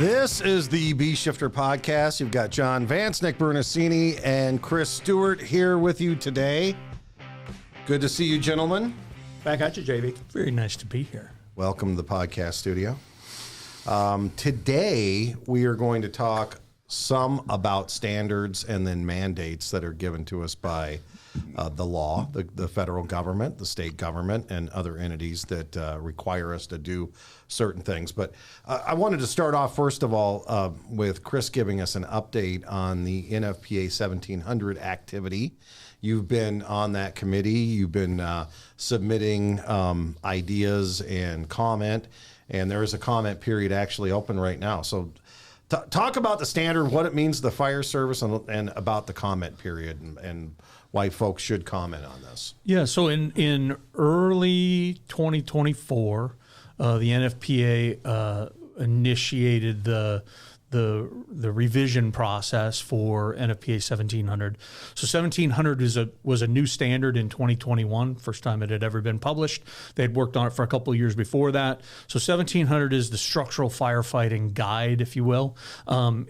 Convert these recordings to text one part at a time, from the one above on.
This is the B Shifter podcast. You've got John Vance, Nick Brunacini, and Chris Stewart here with you today. Good to see you, gentlemen. Back at you, JV. Very nice to be here. Welcome to the podcast studio. Today, we are going to talk some about standards and then mandates that are given to us by the law, the federal government, the state government, and other entities that require us to do certain things. But I wanted to start off, first of all, with Chris giving us an update on the Nfpa 1700 activity. You've been on that committee. You've been submitting ideas and comment, and there is a comment period actually open right now. So talk about the standard, what it means to the fire service, and about the comment period and why folks should comment on this. Yeah, so in early 2024, the NFPA initiated the revision process for NFPA 1700. So 1700 was a new standard in 2021, first time it had ever been published. They had worked on it for a couple of years before that. So 1700 is the structural firefighting guide, if you will.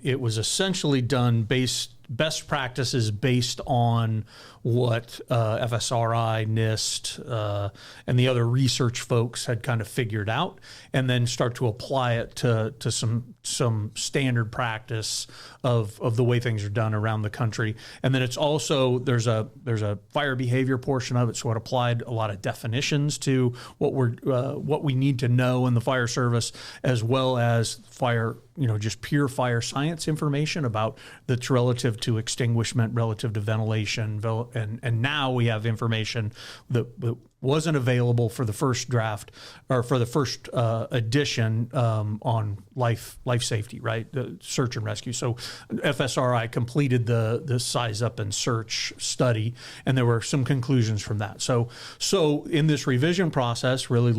It was essentially done best practices based on what FSRI, NIST, and the other research folks had kind of figured out, and then start to apply it to some standard practice of the way things are done around the country. And then it's also there's a fire behavior portion of it, so it applied a lot of definitions to what we need to know in the fire service, as well as fire, just pure fire science information about that's relative to extinguishment, relative to ventilation, and now we have information that wasn't available for the first draft or for the first edition on life safety, right? The search and rescue. So FSRI completed the size up and search study, and there were some conclusions from that. So in this revision process, really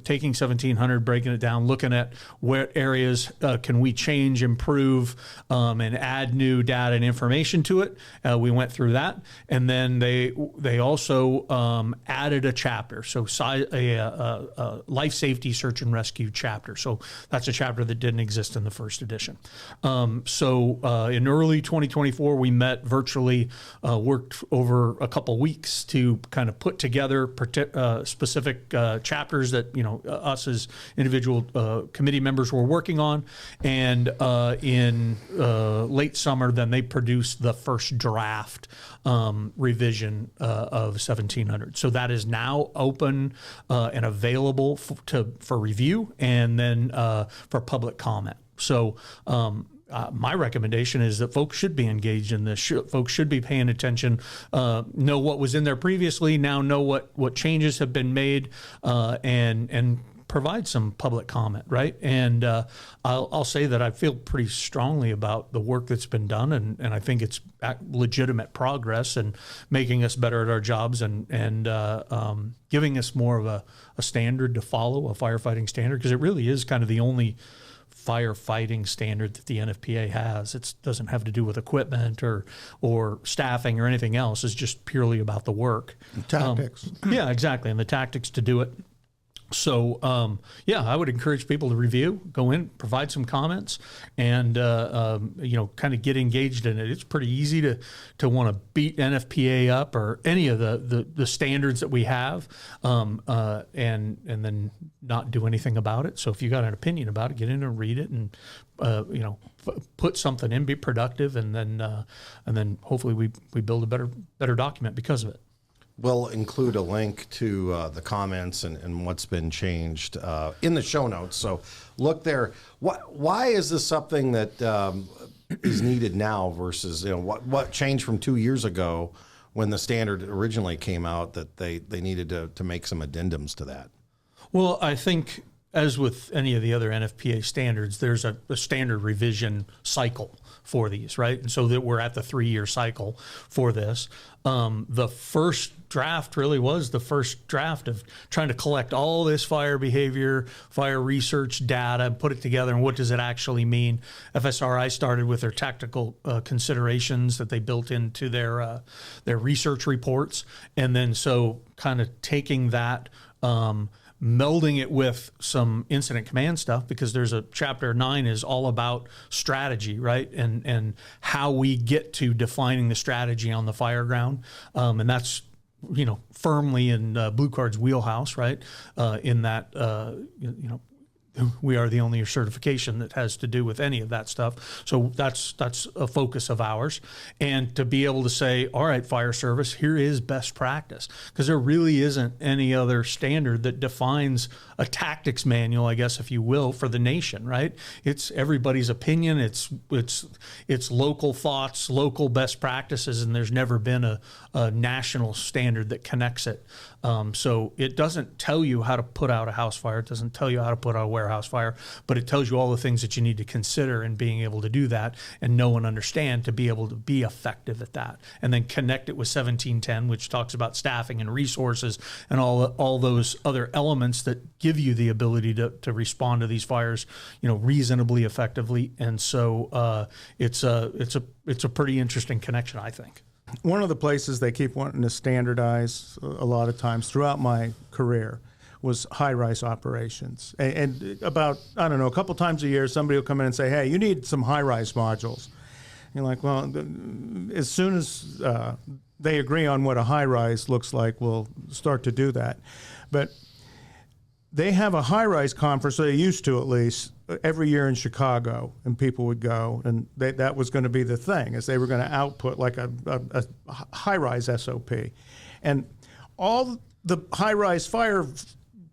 taking 1700, breaking it down, looking at where areas can we change, improve, and add new data and information to it. We went through that, and then they also added a chapter, so a life safety search and rescue chapter. So that's a chapter that didn't exist in the first edition. So in early 2024, we met virtually, worked over a couple weeks to kind of put together specific chapters that us as individual committee members were working on, and in late summer, then they produced the first draft revision of 1700. So that is now open and available for review, and then for public comment. So my recommendation is that folks should be engaged in this. Folks should be paying attention, know what was in there previously, now know what changes have been made, and provide some public comment, right? And I'll say that I feel pretty strongly about the work that's been done, and I think it's legitimate progress and making us better at our jobs, and giving us more of a standard to follow, a firefighting standard, because it really is kind of the only firefighting standard that the NFPA has. It doesn't have to do with equipment or staffing or anything else. It's just purely about the work. Tactics. Yeah, exactly, and the tactics to do it. So, I would encourage people to review, go in, provide some comments, and, kind of get engaged in it. It's pretty easy to want to beat NFPA up or any of the standards that we have, and then not do anything about it. So if you got an opinion about it, get in and read it, and, put something in, be productive, and then hopefully we build a better document because of it. We'll include a link to the comments and what's been changed in the show notes. So look there. Why is this something that is needed now versus what changed from 2 years ago when the standard originally came out that they needed to make some addendums to that? Well, I think, as with any of the other NFPA standards, there's a standard revision cycle for these, right? And so that we're at the 3-year cycle for this. The first draft really was the first draft of trying to collect all this fire behavior, fire research data, and put it together, and what does it actually mean? FSRI started with their tactical considerations that they built into their research reports, and then so kind of taking that, melding it with some incident command stuff, because there's a chapter 9 is all about strategy, right? And how we get to defining the strategy on the fire ground. And that's, firmly in Blue Card's wheelhouse, right? In that, we are the only certification that has to do with any of that stuff. So that's a focus of ours. And to be able to say, all right, fire service, here is best practice, because there really isn't any other standard that defines a tactics manual, I guess, if you will, for the nation, right? It's everybody's opinion. It's local thoughts, local best practices, and there's never been a national standard that connects it. So it doesn't tell you how to put out a house fire. It doesn't tell you how to put out a warehouse fire, but it tells you all the things that you need to consider in being able to do that and know and understand to be able to be effective at that. And then connect it with 1710, which talks about staffing and resources and all those other elements that give you the ability to respond to these fires, reasonably effectively. And so it's a pretty interesting connection, I think. One of the places they keep wanting to standardize a lot of times throughout my career was high-rise operations. And about, a couple times a year, somebody will come in and say, hey, you need some high-rise modules. And you're like, well, as soon as they agree on what a high-rise looks like, we'll start to do that. But they have a high-rise conference, they used to at least, every year in Chicago, and people would go, and that was going to be the thing, is they were going to output like a high-rise SOP. And all the high-rise fire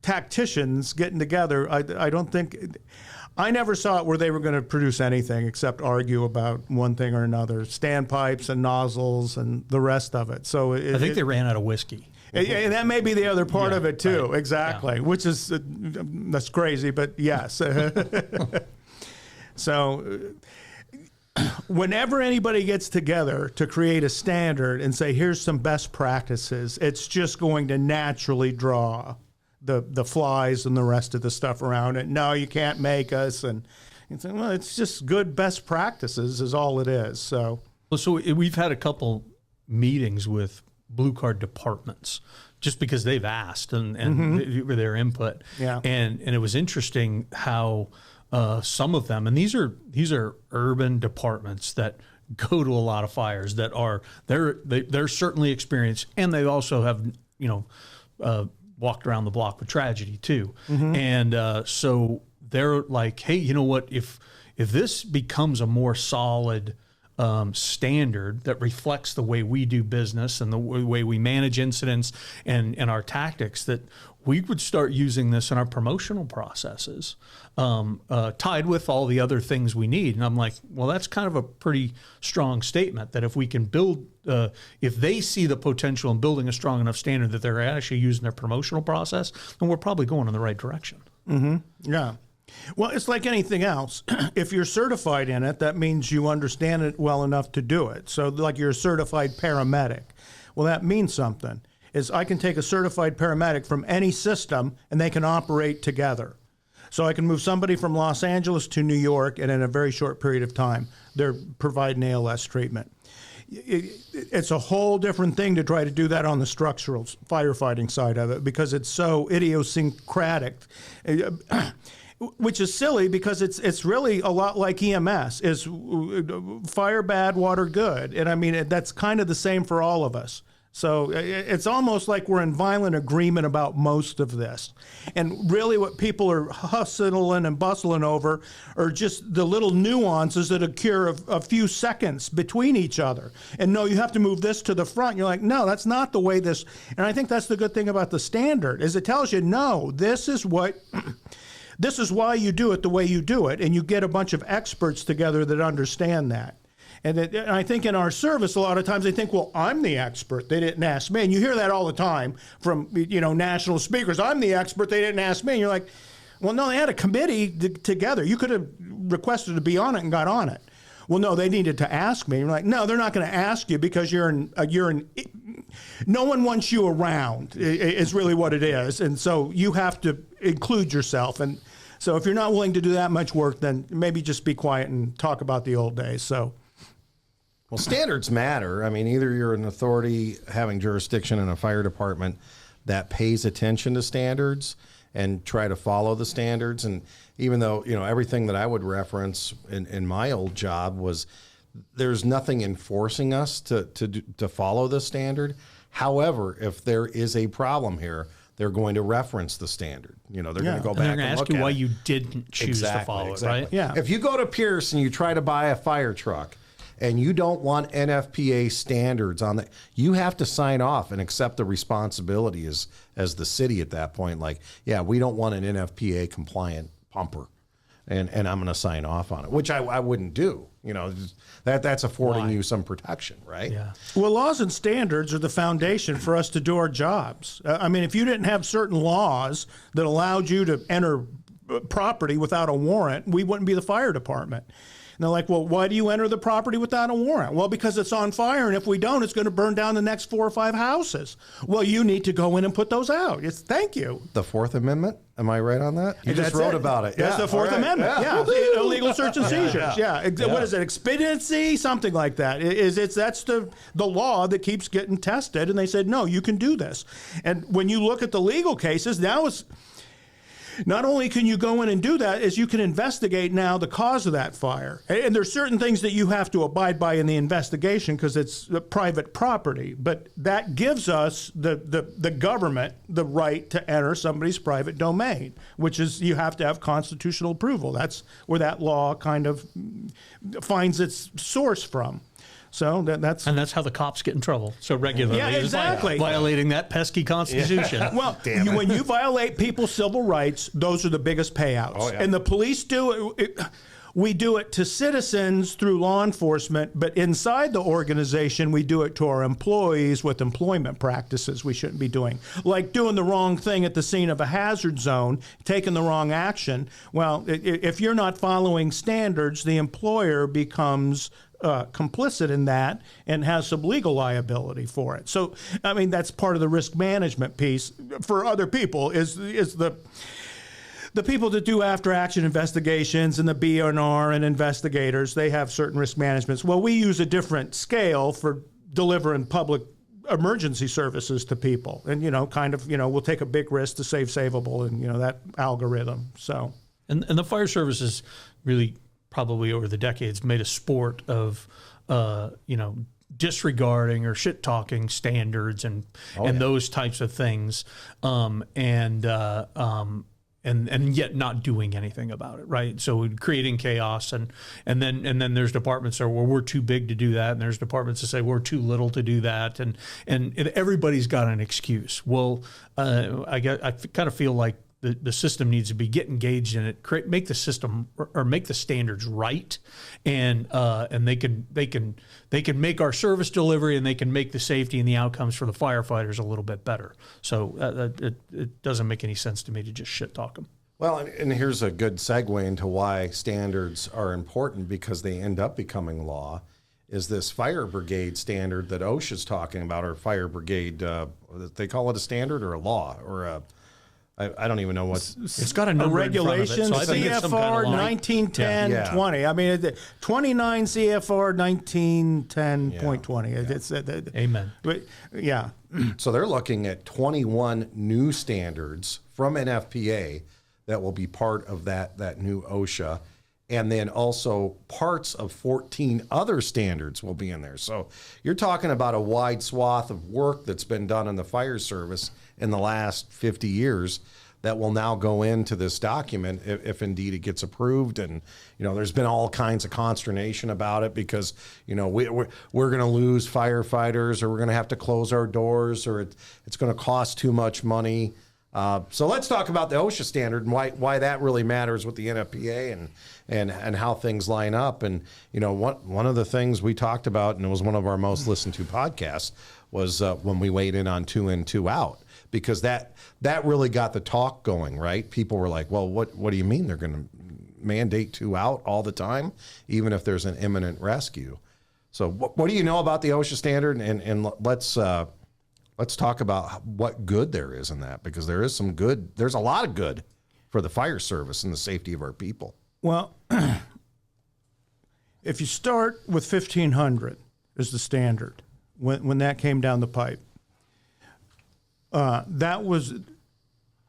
tacticians getting together, I never saw it where they were going to produce anything except argue about one thing or another, standpipes and nozzles and the rest of it. So I think they ran out of whiskey. And that may be the other part of it too, right. exactly. Which is that's crazy, but yes. So, whenever anybody gets together to create a standard and say, "Here's some best practices," it's just going to naturally draw the flies and the rest of the stuff around it. No, you can't make us, and say, well, it's just good best practices is all it is. So we've had a couple meetings with Blue Card departments just because they've asked and their input. Yeah. And it was interesting how some of them, and these are urban departments that go to a lot of fires that they're certainly experienced, and they also have walked around the block with tragedy too. And so they're like, hey, you know what, if this becomes a more solid standard that reflects the way we do business and the way we manage incidents and our tactics, that we would start using this in our promotional processes, tied with all the other things we need. And I'm like, well, that's kind of a pretty strong statement, that if we can build, if they see the potential in building a strong enough standard that they're actually using their promotional process, then we're probably going in the right direction. Yeah. Well, it's like anything else. If you're certified in it, that means you understand it well enough to do it. So like you're a certified paramedic. Well, that means something. Is I can take a certified paramedic from any system and they can operate together. So I can move somebody from Los Angeles to New York, and in a very short period of time, they're providing ALS treatment. It's a whole different thing to try to do that on the structural firefighting side of it, because it's so idiosyncratic. Which is silly, because it's really a lot like EMS, is fire bad, water good. And I mean, that's kind of the same for all of us. So it's almost like we're in violent agreement about most of this. And really what people are hustling and bustling over are just the little nuances that occur a few seconds between each other. And no, you have to move this to the front. You're like, no, that's not the way this. And I think that's the good thing about the standard, is it tells you, no, this is what... This is why you do it the way you do it, and you get a bunch of experts together that understand that. And I think in our service, a lot of times they think, well, I'm the expert. They didn't ask me. And you hear that all the time from national speakers. I'm the expert. They didn't ask me. And you're like, well, no, they had a committee together. You could have requested to be on it and got on it. Well, no, they needed to ask me. You're like, no, they're not going to ask you because no one wants you around is really what it is. And so you have to include yourself. And so if you're not willing to do that much work, then maybe just be quiet and talk about the old days. So, well, standards matter. I mean, either you're an authority having jurisdiction in a fire department that pays attention to standards and try to follow the standards. And even though, everything that I would reference in my old job was there's nothing enforcing us to follow the standard. However, if there is a problem here, they're going to reference the standard. They're going to go back and they're going to ask you why you didn't choose to follow it, right? Yeah. If you go to Pierce and you try to buy a fire truck and you don't want NFPA standards on it, you have to sign off and accept the responsibility as the city at that point. Like, yeah, we don't want an NFPA compliant pumper, and I'm going to sign off on it, which I wouldn't do. That's affording you some protection, right? Yeah. Well, laws and standards are the foundation for us to do our jobs. If you didn't have certain laws that allowed you to enter property without a warrant, we wouldn't be the fire department. And they're like, well, why do you enter the property without a warrant? Well, because it's on fire, and if we don't, it's going to burn down the next 4 or 5 houses. Well, you need to go in and put those out. Thank you. The Fourth Amendment? Am I right on that? You just wrote about it. That's the Fourth Amendment. Yeah. Illegal search and seizures. Yeah. What is it? Expediency? Something like that. That's the law that keeps getting tested. And they said, no, you can do this. And when you look at the legal cases, now it's not only can you go in and do that, is you can investigate now the cause of that fire. And there's certain things that you have to abide by in the investigation because it's private property. But that gives us, the government, the right to enter somebody's private domain, which is you have to have constitutional approval. That's where that law kind of finds its source from. So that's how the cops get in trouble so regularly. Yeah, exactly. Violating that pesky Constitution. Yeah. Well, when you violate people's civil rights, those are the biggest payouts. Oh, yeah. And the police do it. We do it to citizens through law enforcement, but inside the organization, we do it to our employees with employment practices we shouldn't be doing. Like doing the wrong thing at the scene of a hazard zone, taking the wrong action. Well, if you're not following standards, the employer becomes complicit in that and has some legal liability for it. So, that's part of the risk management piece for other people is the people that do after-action investigations and the BNR and investigators, they have certain risk managements. Well, we use a different scale for delivering public emergency services to people. And, we'll take a big risk to save savable and, that algorithm. So, and the fire service is really probably over the decades made a sport of, disregarding or shit talking standards and those types of things, and yet not doing anything about it, right? So creating chaos, and then there's departments that are, well, we're too big to do that, and there's departments that say we're too little to do that, and everybody's got an excuse. Well, I kind of feel like the system needs to get engaged in it, make the system or make the standards right, and they can make our service delivery, and they can make the safety and the outcomes for the firefighters a little bit better. So it doesn't make any sense to me to just shit talk them. Well, and here's a good segue into why standards are important, because they end up becoming law. Is this fire brigade standard that OSHA's talking about, or fire brigade? They call it a standard or a law or a. I don't even know what it's got a number regulation. In front of it, so CFR 1910-20. 29 CFR 1910.20. Amen. But yeah. So they're looking at 21 new standards from NFPA that will be part of that new OSHA, and then also parts of 14 other standards will be in there. So you're talking about a wide swath of work that's been done in the fire service in the last 50 years that will now go into this document if indeed it gets approved. And, there's been all kinds of consternation about it because, we're going to lose firefighters, or we're going to have to close our doors, or it's going to cost too much money. So let's talk about the OSHA standard and why that really matters with the NFPA and how things line up. And, one of the things we talked about, and it was one of our most listened to podcasts, was when we weighed in on 2 in, 2 out, because that really got the talk going, right? People were like, well, what do you mean they're going to mandate 2 out all the time, even if there's an imminent rescue? So what do you know about the OSHA standard? And let's talk about what good there is in that, because there is some good. There's a lot of good for the fire service and the safety of our people. Well, if you start with 1,500 as the standard, when that came down the pipe, that was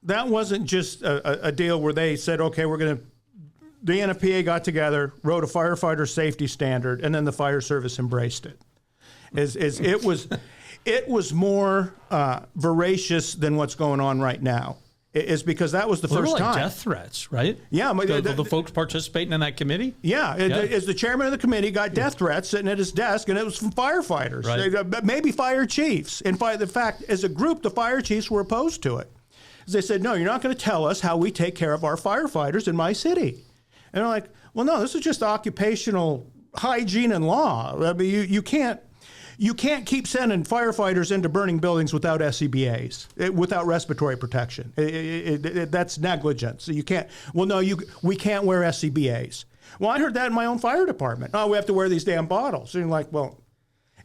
that wasn't just a deal where they said, okay, the NFPA got together, wrote a firefighter safety standard, and then the fire service embraced it. It was more voracious than what's going on right now. Is because that was the first time. Death threats, right? Yeah. The folks participating in that committee? Yeah. As the chairman of the committee got death threats sitting at his desk, and it was from firefighters, right. Maybe fire chiefs. In fact, as a group, the fire chiefs were opposed to it. They said, no, you're not going to tell us how we take care of our firefighters in my city. And they're like, well, no, this is just occupational hygiene and law. I mean, you can't keep sending firefighters into burning buildings without SCBAs, without respiratory protection. That's negligence. So you can't. Well, no, we can't wear SCBAs. Well, I heard that in my own fire department. Oh, we have to wear these damn bottles. And you're like, well,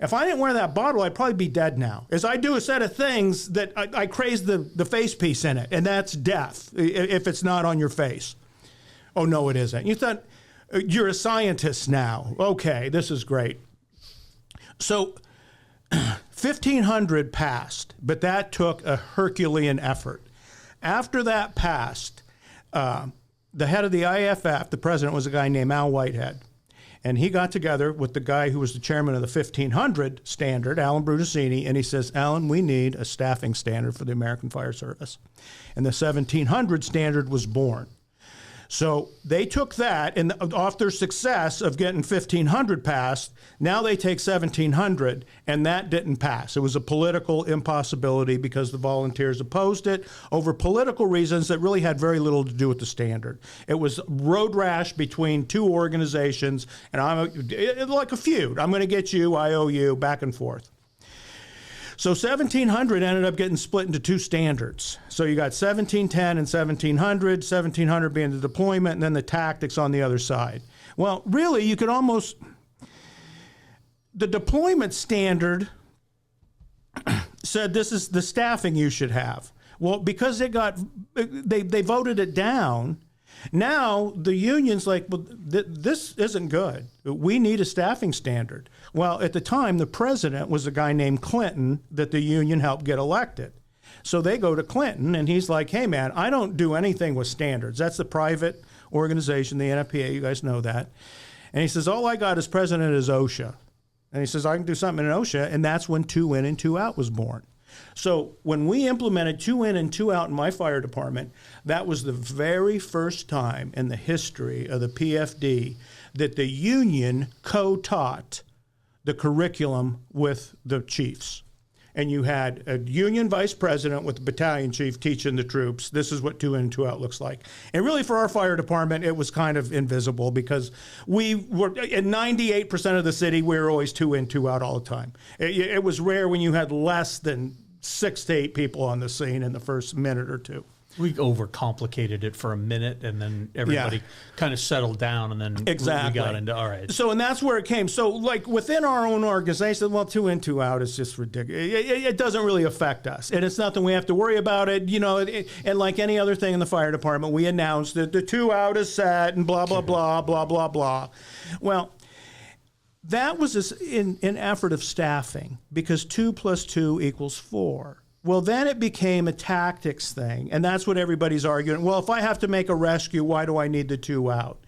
if I didn't wear that bottle, I'd probably be dead now. As I do a set of things that I craze the face piece in it, and that's death if it's not on your face. Oh, no, it isn't. You thought you're a scientist now. Okay, this is great. So 1,500 passed, but that took a Herculean effort. After that passed, the head of the IFF, the president, was a guy named Al Whitehead. And he got together with the guy who was the chairman of the 1,500 standard, Alan Brunacini, and he says, Alan, we need a staffing standard for the American Fire Service. And the 1,700 standard was born. So they took that, and off their success of getting 1,500 passed, now they take 1,700, and that didn't pass. It was a political impossibility because the volunteers opposed it over political reasons that really had very little to do with the standard. It was road rash between two organizations, and like a feud. I'm going to get you, I owe you, back and forth. So 1,700 ended up getting split into two standards. So you got 1,710 and 1,700, 1,700 being the deployment, and then the tactics on the other side. Well, really, you could almost... The deployment standard said this is the staffing you should have. Well, because they voted it down, now the union's like, well, this isn't good. We need a staffing standard. Well, at the time, the president was a guy named Clinton that the union helped get elected. So they go to Clinton, and he's like, hey, man, I don't do anything with standards. That's the private organization, the Nfpa. You guys know that. And he says, all I got as president is Osha. And he says, I can do something in Osha. And that's when 2 in and 2 out was born. So when we implemented 2 in and 2 out in my fire department, that was the very first time in the history of the PFD that the union co-taught the curriculum with the chiefs. And you had a union vice president with the battalion chief teaching the troops, this is what 2 in and 2 out looks like. And really for our fire department, it was kind of invisible because we were, in 98% of the city, we were always 2 in, 2 out all the time. It was rare when you had less than 6 to 8 people on the scene in the first minute or two. We overcomplicated it for a minute, and then everybody kind of settled down, and then we got into, all right. So, and that's where it came. So, like, within our own organization, well, 2 in, 2 out is just ridiculous. It doesn't really affect us, and it's nothing we have to worry about it. You know, and like any other thing in the fire department, we announced that the 2 out is set, and blah, blah, blah, blah, blah, blah. Well, that was an effort of staffing, because 2 + 2 = 4. Well, then it became a tactics thing, and that's what everybody's arguing. Well, if I have to make a rescue, why do I need the 2 out?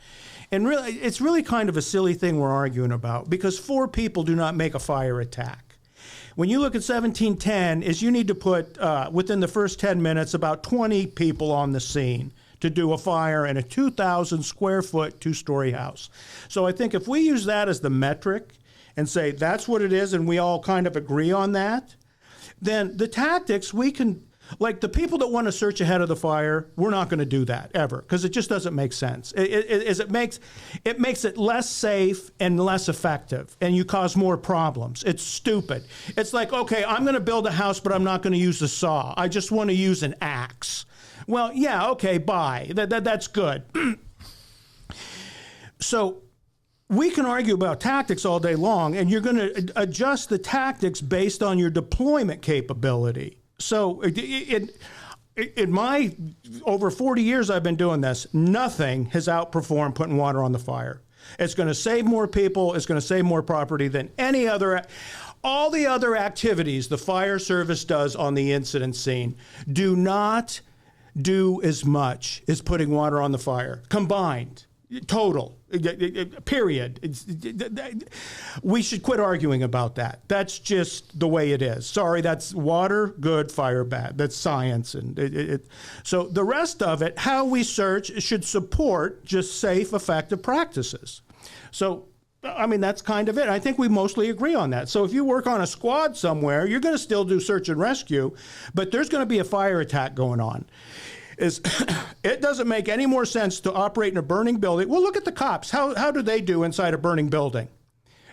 And really, it's really kind of a silly thing we're arguing about, because 4 people do not make a fire attack. When you look at 1710, is you need to put, within the first 10 minutes, about 20 people on the scene to do a fire in a 2,000 square foot 2-story house. So I think if we use that as the metric and say that's what it is, and we all kind of agree on that, then the tactics, we can, like the people that want to search ahead of the fire, we're not going to do that ever, because it just doesn't make sense. It makes it less safe and less effective, and you cause more problems. It's stupid. It's like, okay, I'm going to build a house, but I'm not going to use a saw. I just want to use an axe. Well, yeah, okay, bye. That's good. So we can argue about tactics all day long, and you're going to adjust the tactics based on your deployment capability. So in my over 40 years I've been doing this, nothing has outperformed putting water on the fire. It's going to save more people. It's going to save more property than any other. All the other activities the fire service does on the incident scene do not do as much as putting water on the fire combined. Total, period. We should quit arguing about that. That's just the way it is. Sorry, that's water good, fire bad. That's science. And so the rest of it, how we search, should support just safe, effective practices. So, I mean, that's kind of it. I think we mostly agree on that. So if you work on a squad somewhere, you're going to still do search and rescue, but there's going to be a fire attack going on. It doesn't make any more sense to operate in a burning building. Well, look at the cops. How do they do inside a burning building?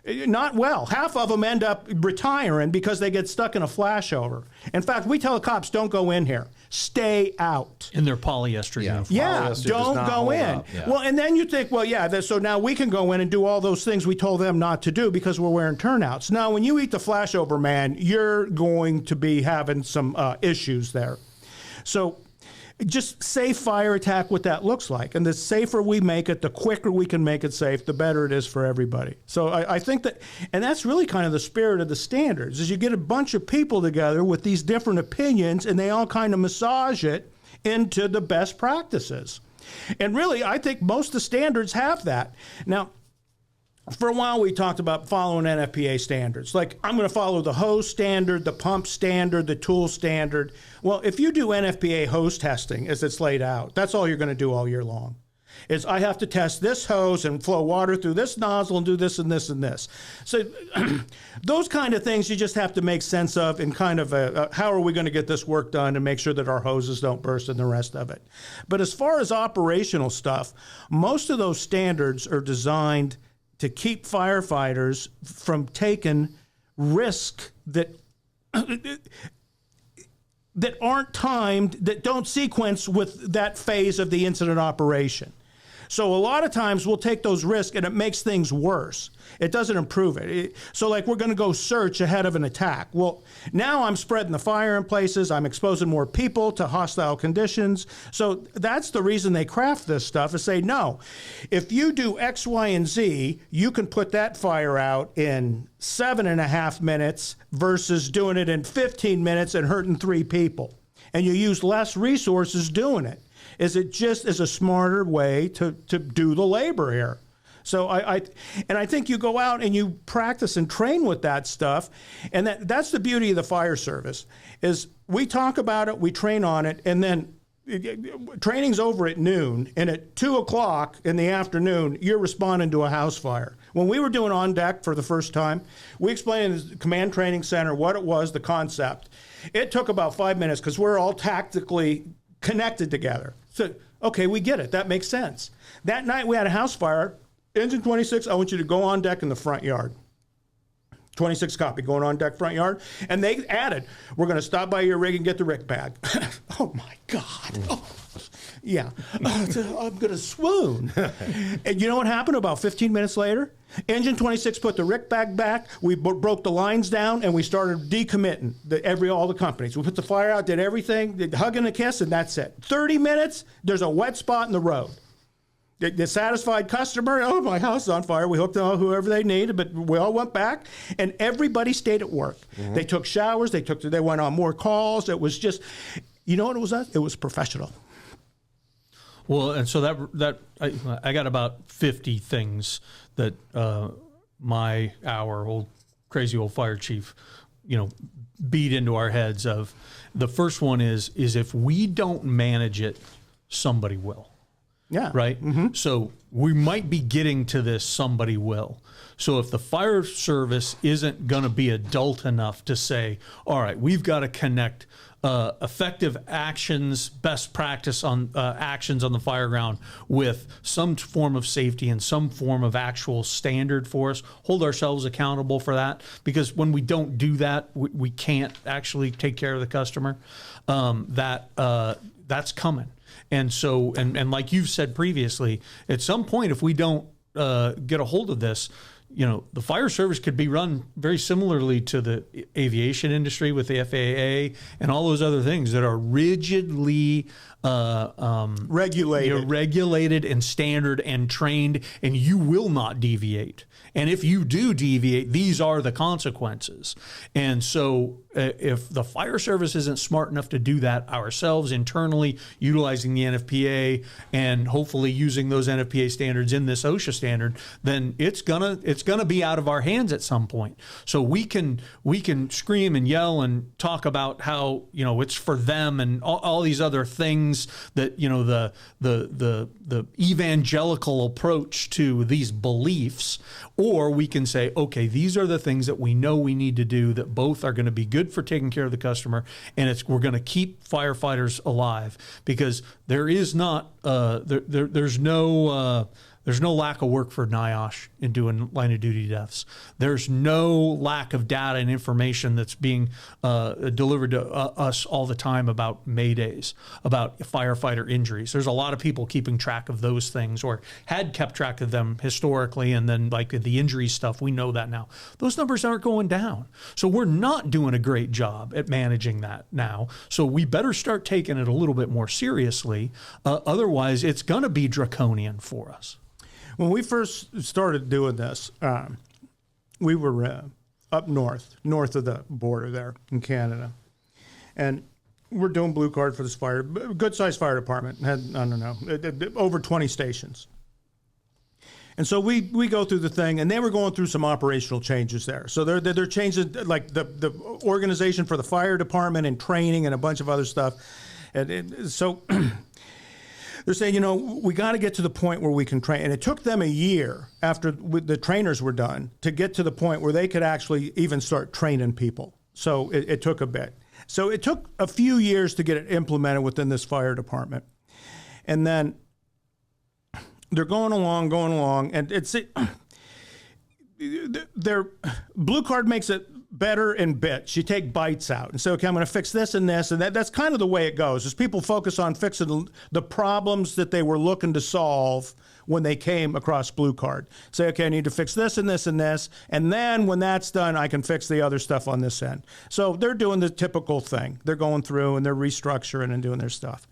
Not well. Half of them end up retiring because they get stuck in a flashover. In fact, we tell the cops, don't go in here. Stay out. In their polyester uniform. Yeah, don't go in. Yeah. Well, and then you think, well, yeah, so now we can go in and do all those things we told them not to do because we're wearing turnouts. Now, when you eat the flashover, man, you're going to be having some issues there. So just safe fire attack, what that looks like. And the safer we make it, the quicker we can make it safe, the better it is for everybody. So I think that, and that's really kind of the spirit of the standards, is you get a bunch of people together with these different opinions and they all kind of massage it into the best practices. And really, I think most of the standards have that. Now, for a while, we talked about following NFPA standards. Like, I'm going to follow the hose standard, the pump standard, the tool standard. Well, if you do NFPA hose testing as it's laid out, that's all you're going to do all year long. Is I have to test this hose and flow water through this nozzle and do this and this and this. So those kind of things you just have to make sense of in kind of how are we going to get this work done and make sure that our hoses don't burst and the rest of it. But as far as operational stuff, most of those standards are designed to keep firefighters from taking risk that aren't timed, that don't sequence with that phase of the incident operation. So a lot of times we'll take those risks and it makes things worse. It doesn't improve it. So like we're going to go search ahead of an attack. Well, now I'm spreading the fire in places. I'm exposing more people to hostile conditions. So that's the reason they craft this stuff, is say, no, if you do X, Y, and Z, you can put that fire out in 7.5 minutes versus doing it in 15 minutes and hurting 3 people. And you use less resources doing it. Is it just as a smarter way to do the labor here? So I think you go out and you practice and train with that stuff, and that's the beauty of the fire service, is we talk about it, we train on it, and then training's over at noon, and at 2 o'clock in the afternoon, you're responding to a house fire. When we were doing on deck for the first time, we explained in the command training center what it was, the concept. It took about 5 minutes because we're all tactically connected together. So, okay, we get it. That makes sense. That night we had a house fire. Engine 26, I want you to go on deck in the front yard. 26 copy, going on deck front yard. And they added, we're going to stop by your rig and get the rick bag. Oh, my God. Oh, yeah. I'm going to swoon. And you know what happened about 15 minutes later? Engine 26 put the rick bag back. We broke the lines down, and we started decommitting all the companies. We put the fire out, did everything, did hug and a kiss, and that's it. 30 minutes, there's a wet spot in the road. The satisfied customer, oh, my house is on fire. We hooked on whoever they needed, but we all went back, and everybody stayed at work. Mm-hmm. They took showers. They went on more calls. It was just, you know what it was? It was professional. Well, and so that I got about 50 things that our old crazy old fire chief, beat into our heads of. The first one is if we don't manage it, somebody will. Yeah. Right? Mm-hmm. So we might be getting to this, somebody will. So if the fire service isn't going to be adult enough to say, all right, we've got to connect effective actions, best practice on actions on the fire ground with some form of safety and some form of actual standard for us, hold ourselves accountable for that. Because when we don't do that, we can't actually take care of the customer. That's coming. And so, and like you've said previously, at some point, if we don't get a hold of this, the fire service could be run very similarly to the aviation industry with the FAA and all those other things that are rigidly regulated and standard and trained, and you will not deviate. And if you do deviate, these are the consequences. And so if the fire service isn't smart enough to do that ourselves internally, utilizing the NFPA and hopefully using those NFPA standards in this OSHA standard, then it's gonna be out of our hands at some point. So we can scream and yell and talk about how, you know, it's for them and all these other things that, you know, the evangelical approach to these beliefs, or we can say, okay, these are the things that we know we need to do that both are going to be good for taking care of the customer, and we're going to keep firefighters alive, because there is not there's no lack of work for NIOSH in doing line of duty deaths. There's no lack of data and information that's being delivered to us all the time about maydays, about firefighter injuries. There's a lot of people keeping track of those things, or had kept track of them historically, and then like the injury stuff, we know that now. Those numbers aren't going down. So we're not doing a great job at managing that now. So we better start taking it a little bit more seriously. Otherwise, it's going to be draconian for us. When we first started doing this, we were up north of the border there in Canada. And we're doing blue card for this good-sized fire department. Had, I don't know, over 20 stations. And so we go through the thing, and they were going through some operational changes there. So they're changing, like, the organization for the fire department and training and a bunch of other stuff. And so... They're saying, you know, we got to get to the point where we can train. And it took them a year after the trainers were done to get to the point where they could actually even start training people. So it took a bit. So it took a few years to get it implemented within this fire department. And then they're going along, and their blue card makes it better in bits. You take bites out and say, okay, I'm going to fix this and this, and that's kind of the way it goes. Is people focus on fixing the problems that they were looking to solve when they came across blue card. Say, okay, I need to fix this and this and this, and then when that's done, I can fix the other stuff on this end. So they're doing the typical thing. They're going through and they're restructuring and doing their stuff.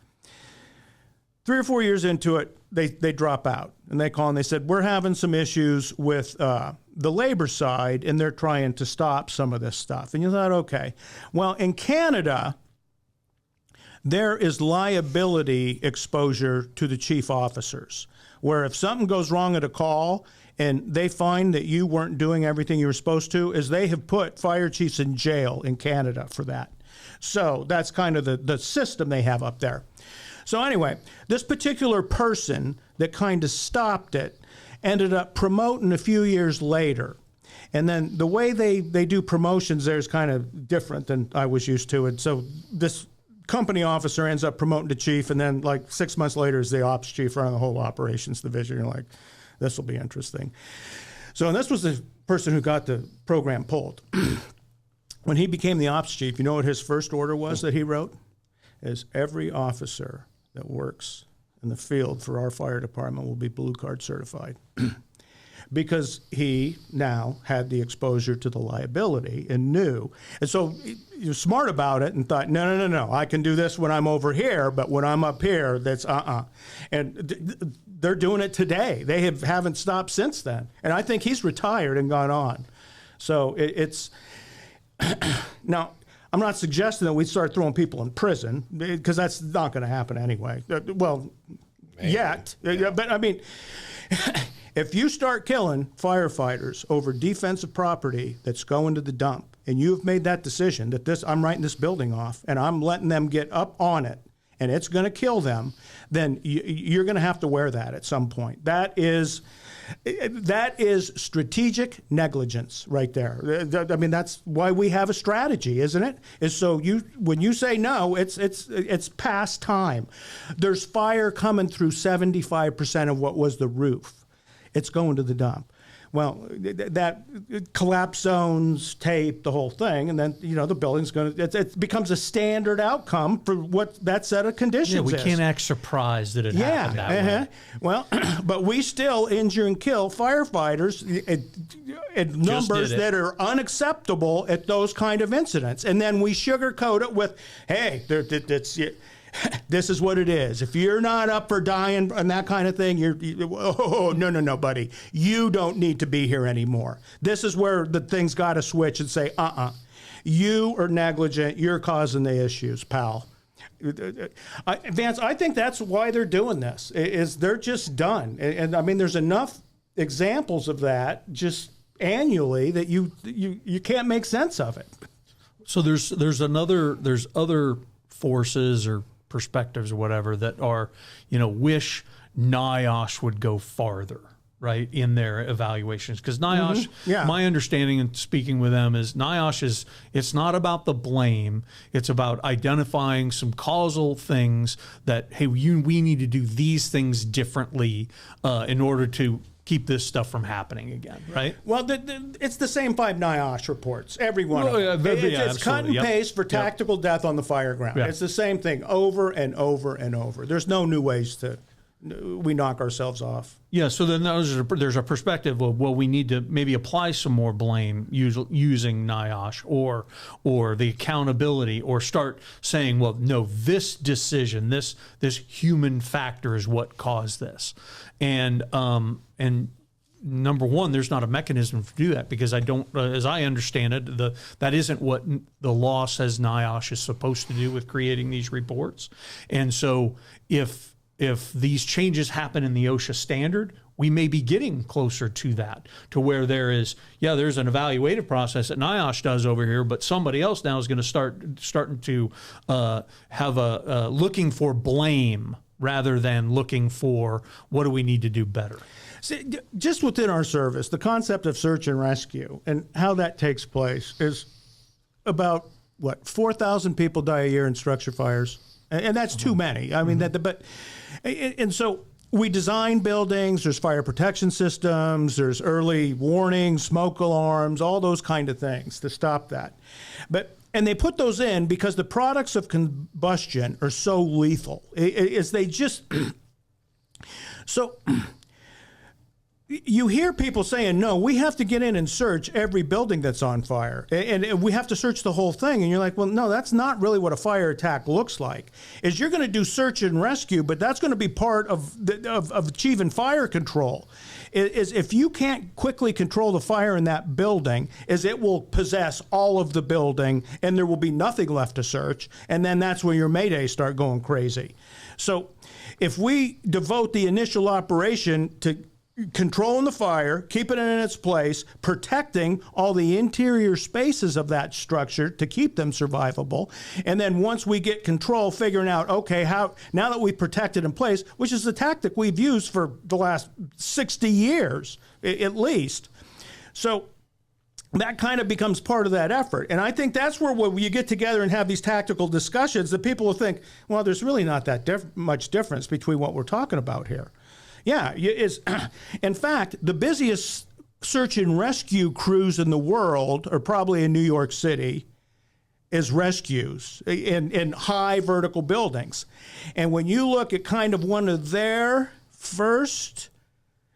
3 or 4 years into it, they drop out, and they call and they said, we're having some issues with the labor side, and they're trying to stop some of this stuff. And you thought, okay. Well, in Canada, there is liability exposure to the chief officers, where if something goes wrong at a call and they find that you weren't doing everything you were supposed to, is they have put fire chiefs in jail in Canada for that. So that's kind of the system they have up there. So anyway, this particular person that kind of stopped it ended up promoting a few years later. And then the way they do promotions there is kind of different than I was used to. And so this company officer ends up promoting to chief, and then like 6 months later is the ops chief running the whole operations division. You're like, this will be interesting. So, and this was the person who got the program pulled. When he became the ops chief, you know what his first order was that he wrote? Is every officer that works in the field for our fire department will be blue card certified. Because he now had the exposure to the liability and knew. And so you're smart about it and thought, no, I can do this when I'm over here, but when I'm up here, that's And they're doing it today. They haven't stopped since then. And I think he's retired and gone on. So it's now, I'm not suggesting that we start throwing people in prison, because that's not going to happen anyway. Well, maybe. Yet. Yeah. But I mean, if you start killing firefighters over defensive property that's going to the dump, and you've made that decision that I'm writing this building off and I'm letting them get up on it and it's going to kill them, then you're going to have to wear that at some point. That is strategic negligence right there. I mean, that's why we have a strategy, isn't it? Is so when you say no, it's past time. There's fire coming through 75% of what was the roof. It's going to the dump. Well, that collapse zones, tape, the whole thing, and then the building's going to. It becomes a standard outcome for what that set of conditions. Yeah, we is. Can't act surprised that it happened that way. Well, but we still injure and kill firefighters in numbers that are unacceptable at those kind of incidents, and then we sugarcoat it with, "Hey, this is what it is. If you're not up for dying and that kind of thing, no, buddy. You don't need to be here anymore." This is where the thing's got to switch and say, you are negligent, you're causing the issues, pal. Vance, I think that's why they're doing this, is they're just done. And I mean, there's enough examples of that just annually that you can't make sense of it. So there's other forces or perspectives or whatever that are, wish NIOSH would go farther, right, in their evaluations. Because NIOSH, my understanding and speaking with them is NIOSH it's not about the blame. It's about identifying some causal things that, hey, we need to do these things differently in order to keep this stuff from happening again, right? Well, it's the same 5 NIOSH reports, every one of them. It's cut and paste for tactical death on the fire ground. It's the same thing over and over and over. There's no new ways we knock ourselves off. Yeah, so then there's a perspective of, well, we need to maybe apply some more blame using NIOSH or the accountability, or start saying, well, no, this decision, this human factor is what caused this. And number one, there's not a mechanism to do that, because as I understand it, that isn't what the law says NIOSH is supposed to do with creating these reports. And so if these changes happen in the OSHA standard, we may be getting closer to that, to where there's an evaluative process that NIOSH does over here, but somebody else now is going to starting to have a looking for blame rather than looking for what do we need to do better. See, just within our service, the concept of search and rescue and how that takes place is about 4,000 people die a year in structure fires, and that's too many. I mean, and so we design buildings. There's fire protection systems. There's early warning, smoke alarms, all those kind of things to stop that. And they put those in because the products of combustion are so lethal. So you hear people saying, no, we have to get in and search every building that's on fire, and we have to search the whole thing. And you're like, well, no, that's not really what a fire attack looks like. Is you're going to do search and rescue, but that's going to be part of achieving fire control. Is if you can't quickly control the fire in that building, is it will possess all of the building and there will be nothing left to search, and then that's when your maydays start going crazy. So if we devote the initial operation to controlling the fire, keeping it in its place, protecting all the interior spaces of that structure to keep them survivable, and then once we get control, figuring out, okay, now that we've protected in place, which is the tactic we've used for the last 60 years at least. So that kind of becomes part of that effort. And I think that's where when you get together and have these tactical discussions, that people will think, well, there's really not that much difference between what we're talking about here. Yeah, in fact, the busiest search and rescue crews in the world are probably in New York City as rescues in high vertical buildings. And when you look at kind of one of their first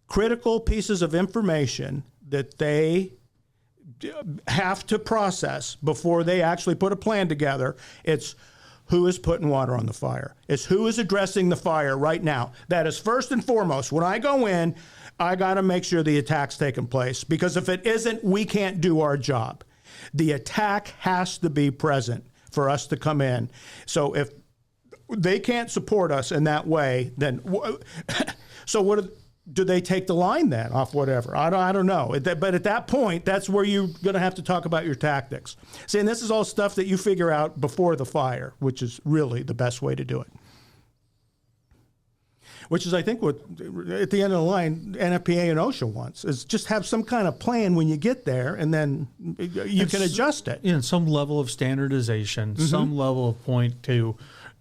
critical pieces of information that they have to process before they actually put a plan together, it's who is putting water on the fire. It's who is addressing the fire right now. That is first and foremost. When I go in, I got to make sure the attack's taking place, because if it isn't, we can't do our job. The attack has to be present for us to come in. So if they can't support us in that way, then so what do they take the line then off whatever? I don't know. But at that point, that's where you're going to have to talk about your tactics. See, and this is all stuff that you figure out before the fire, which is really the best way to do it. Which is, I think, what at the end of the line, NFPA and OSHA wants, is just have some kind of plan when you get there, and then you can adjust it. Some level of standardization, some level of point to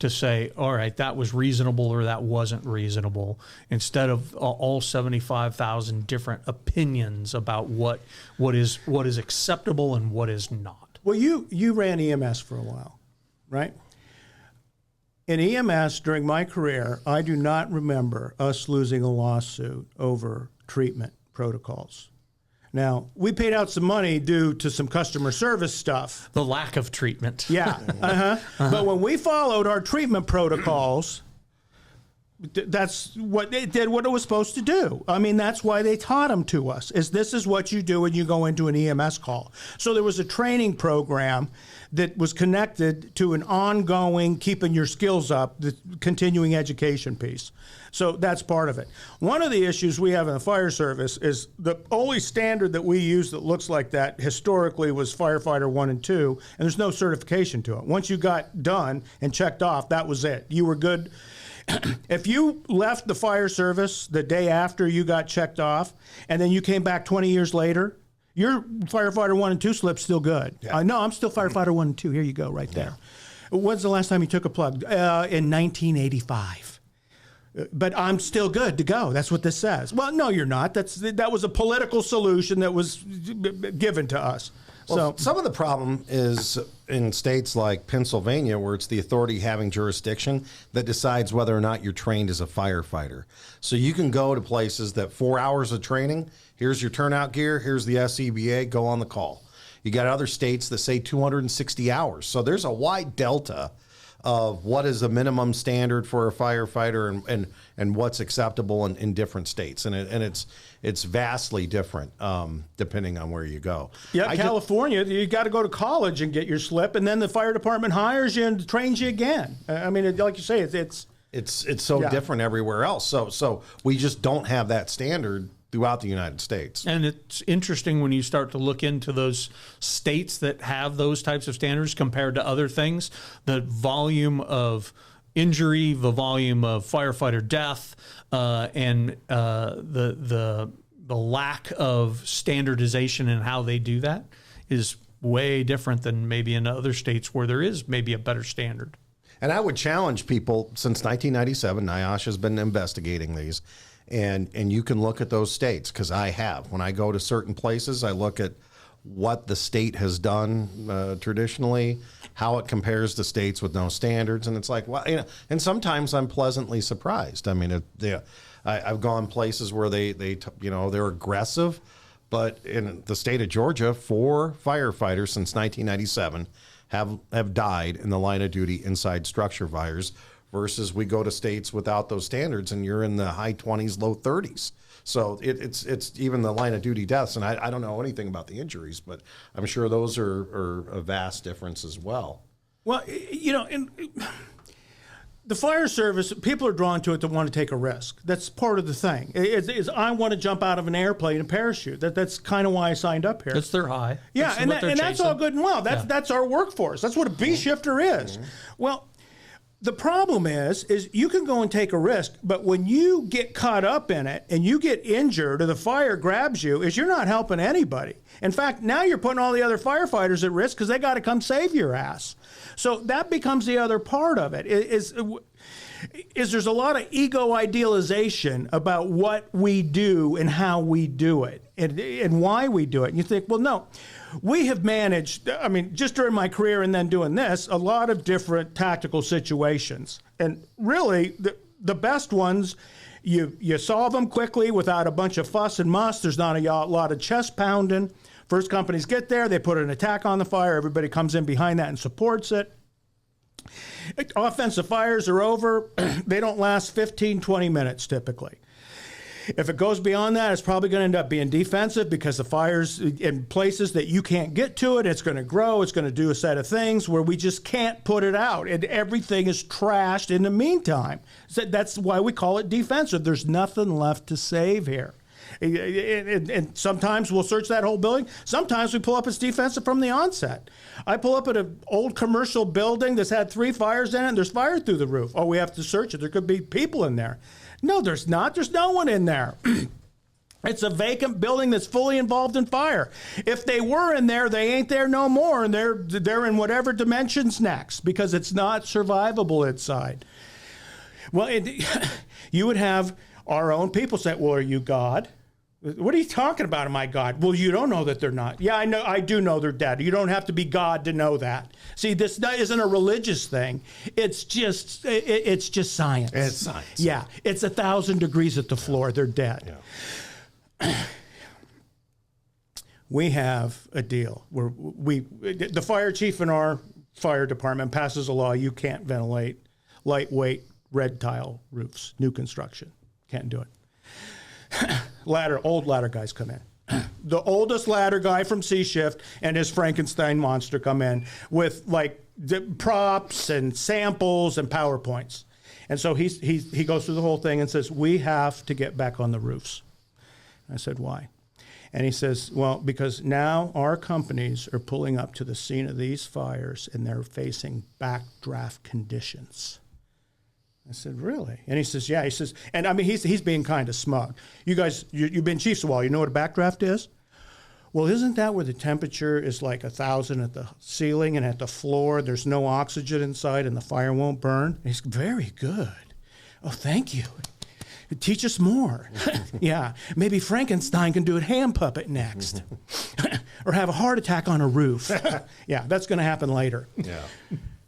say, all right, that was reasonable or that wasn't reasonable, instead of all 75,000 different opinions about what is acceptable and what is not. Well, you ran EMS for a while, right? In EMS, during my career, I do not remember us losing a lawsuit over treatment protocols. Now, we paid out some money due to some customer service stuff. The lack of treatment. Yeah. But when we followed our treatment protocols, That's what it did, what it was supposed to do. I mean, that's why they taught them to us, is this is what you do when you go into an EMS call. So there was a training program that was connected to an ongoing keeping your skills up, the continuing education piece. So that's part of it. One of the issues we have in the fire service is the only standard that we use that looks like that historically was firefighter 1 and 2, and there's no certification to it. Once you got done and checked off, that was it. You were good. If you left the fire service the day after you got checked off, and then you came back 20 years later, your firefighter 1 and 2 slip's still good. Yeah. No, I'm still firefighter 1 and 2. Here you go, right there. When's the last time you took a plug? In 1985. But I'm still good to go. That's what this says. Well, no, you're not. That was a political solution that was given to us. Well, So some of the problem is in states like Pennsylvania, where it's the authority having jurisdiction that decides whether or not you're trained as a firefighter. So you can go to places that 4 hours of training, here's your turnout gear, here's the SCBA, go on the call. You got other states that say 260 hours. So there's a wide delta of what is a minimum standard for a firefighter and what's acceptable in different states. And it's vastly different depending on where you go. yeah, California, you got to go to college and get your slip, and then the fire department hires you and trains you again. I mean, like you say, it's so Yeah. different everywhere else. So we just don't have that standard throughout the United States. And it's interesting when you start to look into those states that have those types of standards compared to other things, the volume of injury, the volume of firefighter death, and the lack of standardization in how they do that is way different than maybe in other states where there is maybe a better standard. And I would challenge people, since 1997, NIOSH has been investigating these, and you can look at those states, because I have. When I go to certain places, I look at what the state has done traditionally, how it compares to states with no standards, and it's like, well, and sometimes I'm pleasantly surprised. I mean, I've gone places where they're aggressive, but in the state of Georgia, 4 firefighters since 1997 have died in the line of duty inside structure fires, versus we go to states without those standards and you're in the high 20s, low 30s. So it's even the line of duty deaths. And I don't know anything about the injuries, but I'm sure those are a vast difference as well. Well, in the fire service, people are drawn to it that want to take a risk. That's part of the thing. I want to jump out of an airplane and parachute. That's kind of why I signed up here. That's their high. Yeah, and that's all good and well. That's our workforce. That's what a B shifter is. Well, the problem is you can go and take a risk, but when you get caught up in it and you get injured or the fire grabs you, you're not helping anybody. In fact, now you're putting all the other firefighters at risk because they got to come save your ass. So that becomes the other part of it. Is there's a lot of ego idealization about what we do and how we do it and why we do it. And you think, well, no. We have managed, I mean, just during my career and then doing this, a lot of different tactical situations. And really, the best ones, you solve them quickly without a bunch of fuss and muss. There's not a lot of chest pounding. First companies get there, they put an attack on the fire. Everybody comes in behind that and supports it. Offensive fires are over. They don't last 15, 20 minutes typically. If it goes beyond that, it's probably going to end up being defensive because the fire's in places that you can't get to it. It's going to grow. It's going to do a set of things where we just can't put it out. And everything is trashed in the meantime. So that's why we call it defensive. There's nothing left to save here. And sometimes we'll search that whole building. Sometimes we pull up as defensive from the onset. I pull up at an old commercial building that's had 3 fires in it, and there's fire through the roof. Oh, we have to search it. There could be people in there. No, there's not. There's no one in there. It's a vacant building that's fully involved in fire. If they were in there, they ain't there no more, and they're in whatever dimensions next because it's not survivable inside. Well, you would have our own people say, well, are you God? What are you talking about? Am I God? Well, you don't know that they're not. Yeah, I know. I do know they're dead. You don't have to be God to know that. See, this isn't a religious thing. It's just science. It's science. Yeah, it's 1,000 degrees at the floor. They're dead. Yeah. We have a deal where the fire chief in our fire department passes a law. You can't ventilate lightweight red tile roofs, new construction. Can't do it. Old ladder guys come in. The oldest ladder guy from C Shift and his Frankenstein monster come in with like props and samples and PowerPoints. And so he goes through the whole thing and says, we have to get back on the roofs. I said, why? And he says, well, because now our companies are pulling up to the scene of these fires and they're facing backdraft conditions. I said, really? And he says, yeah. He says, and I mean, he's being kind of smug. You guys, you've been chiefs a while. You know what a backdraft is? Well, isn't that where the temperature is like 1,000 at the ceiling and at the floor? There's no oxygen inside and the fire won't burn? And he's very good. Oh, thank you. Teach us more. Yeah, maybe Frankenstein can do a hand puppet next. Or have a heart attack on a roof. Yeah, that's going to happen later. Yeah.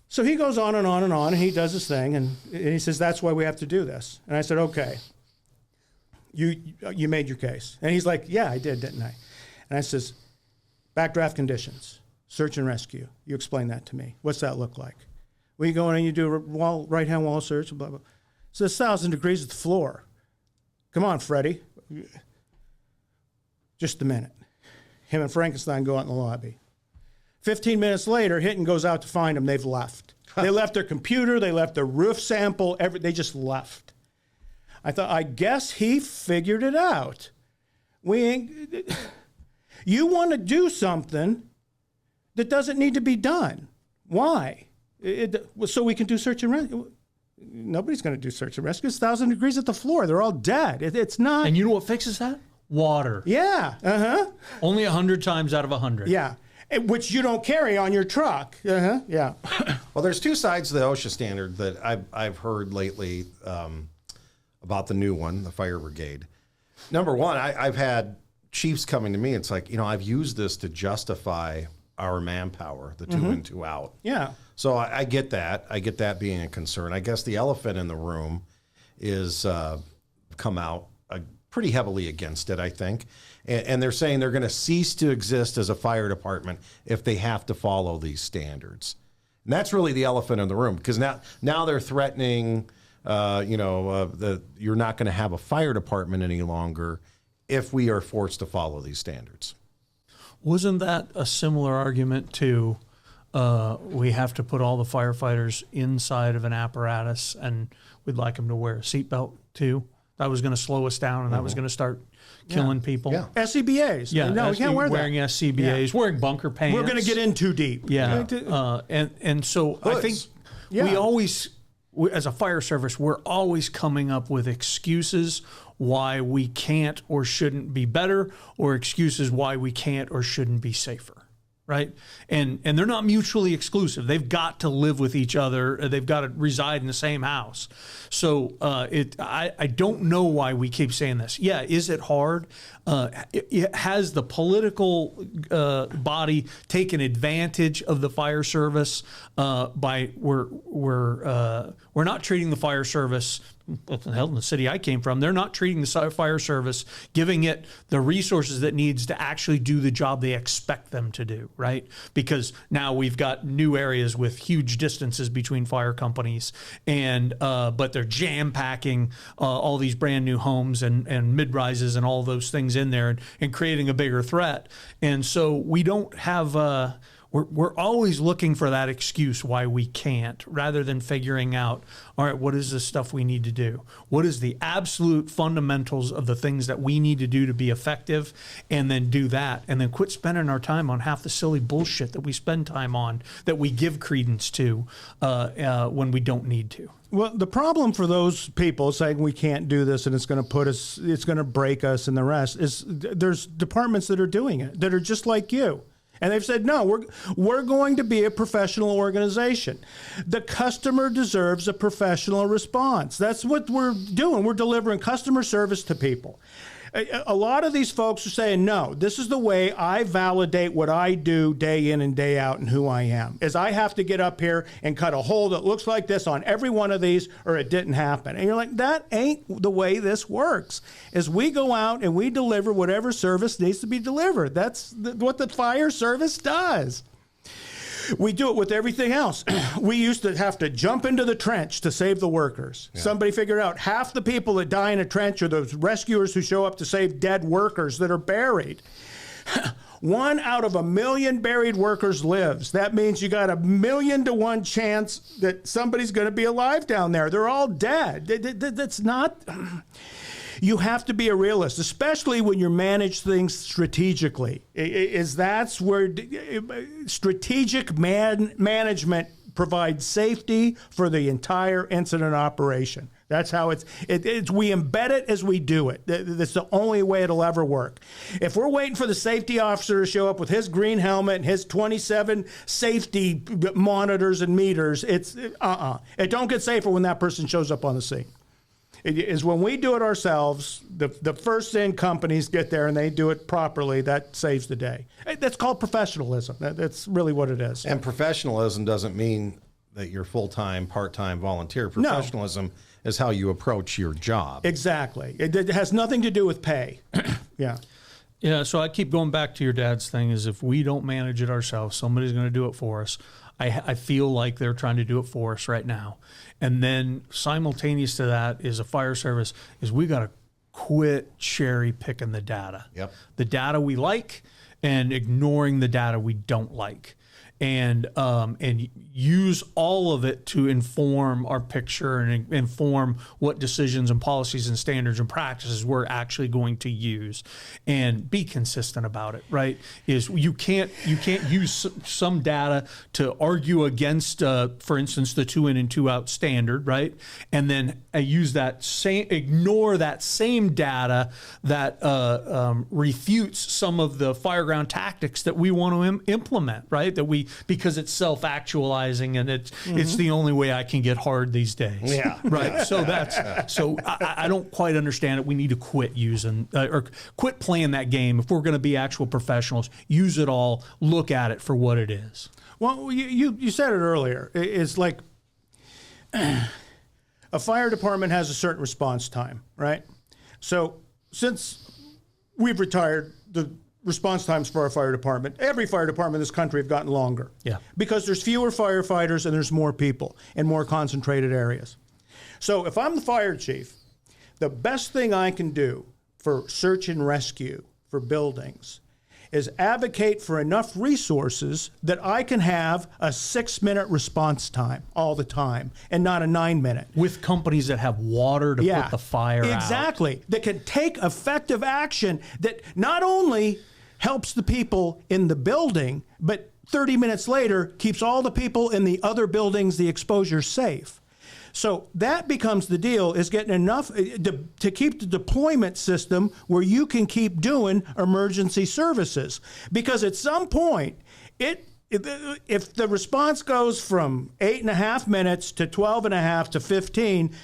So he goes on and on and on, and he does his thing, and he says, that's why we have to do this. And I said, okay, you made your case. And he's like, yeah, I did, didn't I? And I says, backdraft conditions, search and rescue. You explain that to me. What's that look like? Well, you go in and you do a right-hand wall search, blah, blah. It says 1,000 degrees at the floor. Come on, Freddie. Just a minute. Him and Frankenstein go out in the lobby. 15 minutes later, Hinton goes out to find them. They've left. They left their computer. They left their roof sample. They just left. I thought, I guess he figured it out. You want to do something that doesn't need to be done. Why? So we can do search and rescue. Nobody's going to do search and rescue. It's 1,000 degrees at the floor. They're all dead. It's not. And you know what fixes that? Water. Yeah. Uh-huh. Only 100 times out of 100. Yeah. Which you don't carry on your truck. Uh-huh. Yeah. Well, there's two sides to the OSHA standard that I've heard lately about the new one, the fire brigade. Number one, I've had chiefs coming to me. It's like, I've used this to justify our manpower, the 2 in, 2 out. Yeah. So I get that. I get that being a concern. I guess the elephant in the room is come out pretty heavily against it, I think. And they're saying they're going to cease to exist as a fire department if they have to follow these standards. And that's really the elephant in the room, because now they're threatening, that you're not going to have a fire department any longer if we are forced to follow these standards. Wasn't that a similar argument to we have to put all the firefighters inside of an apparatus and we'd like them to wear a seatbelt too? That was going to slow us down and that was going to to killing people. Yeah. SCBAs. Yeah, no, we can't wear that. Wearing SCBAs, wearing bunker pants. We're going to get in too deep. Yeah. And so Hoods. I think we always, as a fire service, we're always coming up with excuses why we can't or shouldn't be better, or excuses why we can't or shouldn't be safer. Right. And they're not mutually exclusive. They've got to live with each other. They've got to reside in the same house. So I don't know why we keep saying this. Yeah. Is it hard? Has the political body taken advantage of the fire service by we're not treating the fire service. Hell, in the city I came from, they're not treating the fire service, giving it the resources that it needs to actually do the job they expect them to do, right? Because now we've got new areas with huge distances between fire companies, and but they're jam packing all these brand new homes and mid-rises and all those things in there and creating a bigger threat. And so we don't have. We're always looking for that excuse why we can't, rather than figuring out, all right, what is the stuff we need to do? What is the absolute fundamentals of the things that we need to do to be effective, and then do that, and then quit spending our time on half the silly bullshit that we spend time on, that we give credence to when we don't need to. Well, the problem for those people saying we can't do this and it's going to break us and the rest is there's departments that are doing it, that are just like you. And they've said, no, we're going to be a professional organization. The customer deserves a professional response. That's what we're doing. We're delivering customer service to people. A lot of these folks are saying, no, this is the way I validate what I do day in and day out and who I am, is I have to get up here and cut a hole that looks like this on every one of these or it didn't happen. And you're like, that ain't the way this works, is we go out and we deliver whatever service needs to be delivered. That's what the fire service does. We do it with everything else. We used to have to jump into the trench to save the workers. Yeah. Somebody figured out half the people that die in a trench are those rescuers who show up to save dead workers that are buried. 1 out of 1 million buried workers lives. That means you got 1,000,000 to 1 chance that somebody's going to be alive down there. They're all dead. That's not... You have to be a realist, especially when you manage things strategically. That's where strategic management provides safety for the entire incident operation. That's how it's we embed it as we do it. That's the only way it'll ever work. If we're waiting for the safety officer to show up with his green helmet and his 27 safety monitors and meters, it don't get safer when that person shows up on the scene. It is when we do it ourselves, the first in companies get there and they do it properly, that saves the day. That's called professionalism. That's really what it is. And professionalism doesn't mean that you're full-time, part-time volunteer. Professionalism is how you approach your job. Exactly. It has nothing to do with pay. Yeah. Yeah, so I keep going back to your dad's thing is if we don't manage it ourselves, somebody's going to do it for us. I feel like they're trying to do it for us right now. And then simultaneous to that is a fire service is we got to quit cherry picking the data. Yep. The data we like and ignoring the data we don't like. And use all of it to inform our picture and inform what decisions and policies and standards and practices we're actually going to use, and be consistent about it. Right? Is you can't use some data to argue against, for instance, the 2 in and 2 out standard, right? And then ignore that same data that refutes some of the fireground tactics that we want to implement, right? Because it's self-actualizing and it's the only way I can get hard these days. Yeah. Right. So I don't quite understand it. We need to quit using or quit playing that game. If we're going to be actual professionals, use it all, look at it for what it is. Well, you said it earlier. It's like a fire department has a certain response time, right? So since we've retired, the response times for our fire department, every fire department in this country have gotten longer. Yeah. Because there's fewer firefighters and there's more people in more concentrated areas. So if I'm the fire chief, the best thing I can do for search and rescue for buildings is advocate for enough resources that I can have a 6-minute response time all the time and not a 9-minute. With companies that have water to put the fire out. Exactly. That can take effective action that not only helps the people in the building, but 30 minutes later keeps all the people in the other buildings, the exposure, safe. So that becomes the deal, is getting enough to keep the deployment system where you can keep doing emergency services. Because at some point, if the response goes from 8.5 minutes to 12.5 to 15,